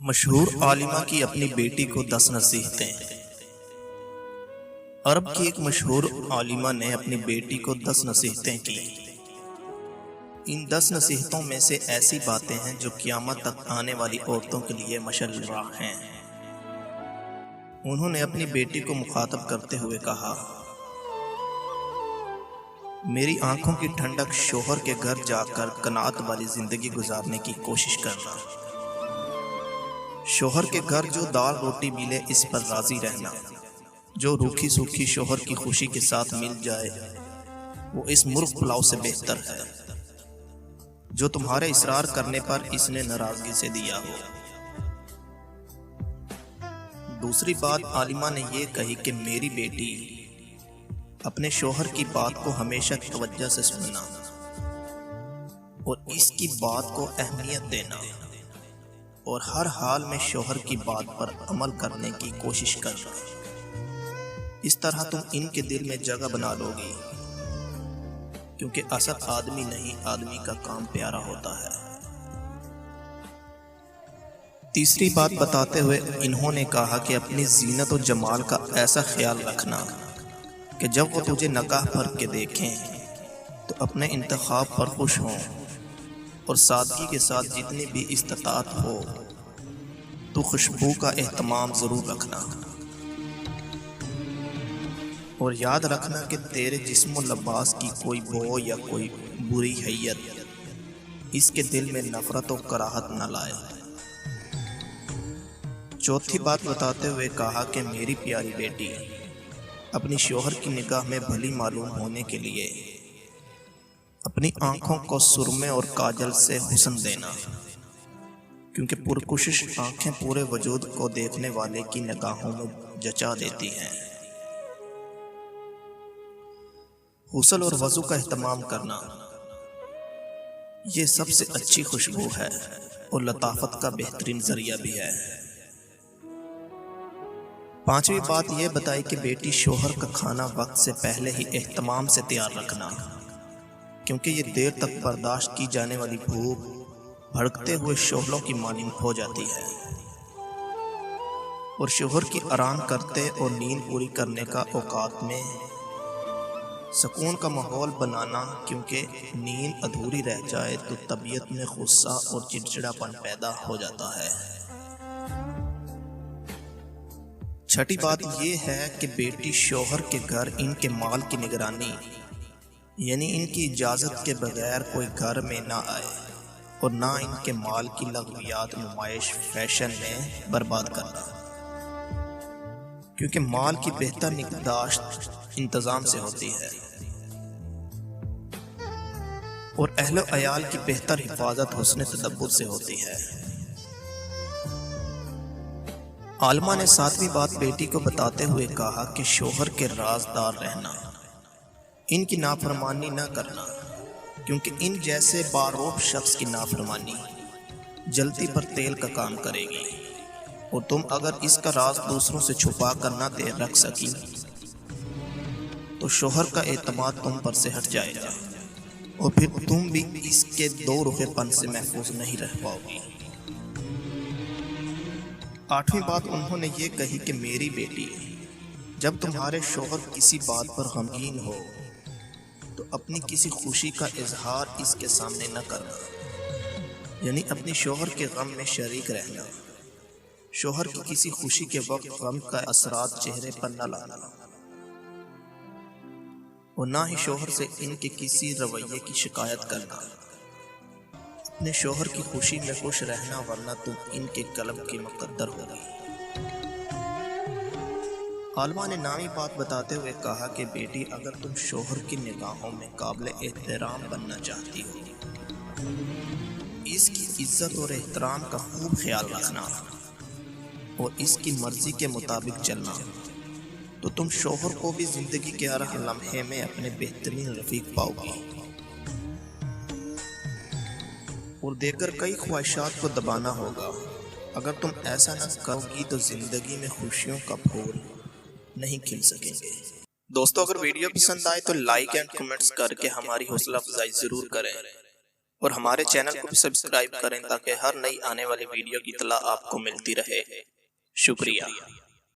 मशहूर आलिमा की अपनी बेटी को 10 नसीहतें। अरब की एक मशहूर आलिमा ने अपनी बेटी को 10 नसीहतें की। इन 10 नसीहतों में से ऐसी बातें हैं जो क़यामत तक आने वाली औरतों के लिए मशल्ला हैं। उन्होंने अपनी बेटी को मुखातब करते हुए कहा, मेरी आंखों की ठंडक शोहर के घर जाकर कनात वाली जिंदगी गुजारने की कोशिश करना। शोहर के घर जो दाल रोटी मिले इस पर राजी रहना। जो रूखी सूखी शोहर की खुशी के साथ मिल जाए वो इस मुर्ग पुलाव से बेहतर है जो तुम्हारे इसरार करने पर इसने नाराजगी से दिया हो। दूसरी बात आलिमा ने यह कही कि मेरी बेटी अपने शोहर की बात को हमेशा तवज्जो से सुनना और इसकी बात को अहमियत देना और हर हाल में शोहर की बात पर अमल करने की कोशिश करना। इस तरह तुम इनके दिल में जगह बना लोगी, क्योंकि असल आदमी नहीं आदमी का काम प्यारा होता है। तीसरी बात बताते हुए इन्होंने कहा कि अपनी जीनत और जमाल का ऐसा ख्याल रखना कि जब वो तुझे नकाह पर के देखें तो अपने इंतखाब पर खुश हों और सादगी के साथ जितनी भी इस्तात हो तो खुशबू का एहतमाम ज़रूर रखना। और याद रखना कि तेरे जिस्म लिबास की कोई बो या कोई बुरी हैयत इसके दिल में नफरत और कराहत न लाए। चौथी बात बताते हुए कहा कि मेरी प्यारी बेटी अपनी शोहर की निगाह में भली मालूम होने के लिए अपनी आंखों को सुरमे और काजल से हुस्न देना, क्योंकि पुरकुशिश आंखें पूरे वजूद को देखने वाले की निगाहों में जचा देती हैं। हुस्न और वजू का एहतमाम करना ये सबसे अच्छी खुशबू है और लताफत का बेहतरीन जरिया भी है। पांचवी बात यह बताई कि बेटी शोहर का खाना वक्त से पहले ही एहतमाम से तैयार रखना, क्योंकि ये देर तक बर्दाश्त की जाने वाली भूख भड़कते हुए शोहलों की मानिंद हो जाती है। और शोहर की आराम करते और नींद पूरी करने का औकात में सुकून का माहौल बनाना, क्योंकि नींद अधूरी रह जाए तो तबीयत में गुस्सा और चिड़चिड़ापन पैदा हो जाता है। छठी बात यह है कि बेटी शोहर के घर इनके माल की निगरानी, यानी इनकी इजाज़त के बगैर कोई घर में ना आए और ना इनके माल की लग़वियात नुमाइश फैशन में बर्बाद करना, क्योंकि माल की बेहतर निगहदाश्त इंतज़ाम से होती है और अहलो अयाल की बेहतर हिफाजत हुस्न तदब्बुर से होती है। आलिमा ने सातवीं बात बेटी को बताते हुए कहा कि शोहर के राजदार रहना, इनकी नाफरमानी न करना, क्योंकि इन जैसे बारोब शख्स की नाफरमानी जलती पर तेल का काम करेगी और तुम अगर इसका राज दूसरों से छुपा कर न दे रख सकी तो शोहर का एतमाद तुम पर से हट जाएगा और फिर तुम भी इसके दो रुखेपन से महफूज नहीं रह पाओगी। आठवीं बात उन्होंने ये कही कि मेरी बेटी जब तुम्हारे शोहर किसी बात पर गमगीन हो तो अपनी किसी खुशी का इजहार इसके सामने न करना, यानी अपनी शोहर के गम में शरीक रहना। शोहर की किसी खुशी के वक्त गम का असरात चेहरे पर न लाना और ना ही शोहर से इनके किसी रवैये की शिकायत करना। अपने शोहर की खुशी में खुश रहना, वरना तुम इनके कलम के मुकद्दर होगी। आलिमा ने नामी बात बताते हुए कहा कि बेटी अगर तुम शोहर की निगाहों में काबिल एहतराम बनना चाहती हो, इसकी इज्जत और एहतराम का खूब ख्याल रखना और इसकी मर्जी के मुताबिक चलना, तो तुम शोहर को भी जिंदगी के हर लम्हे में अपने बेहतरीन रफीक पाओगी और देकर कई ख्वाहिशात को दबाना होगा। अगर तुम ऐसा न करोगी तो जिंदगी में खुशियों का फूल नहीं खिल सकेंगे। दोस्तों, अगर वीडियो पसंद आए तो लाइक एंड कमेंट्स करके हमारी हौसला अफजाई जरूर करें। और हमारे चैनल को भी सब्सक्राइब करें ताकि हर नई आने वाली वीडियो की इत्तला आपको मिलती रहे। शुक्रिया।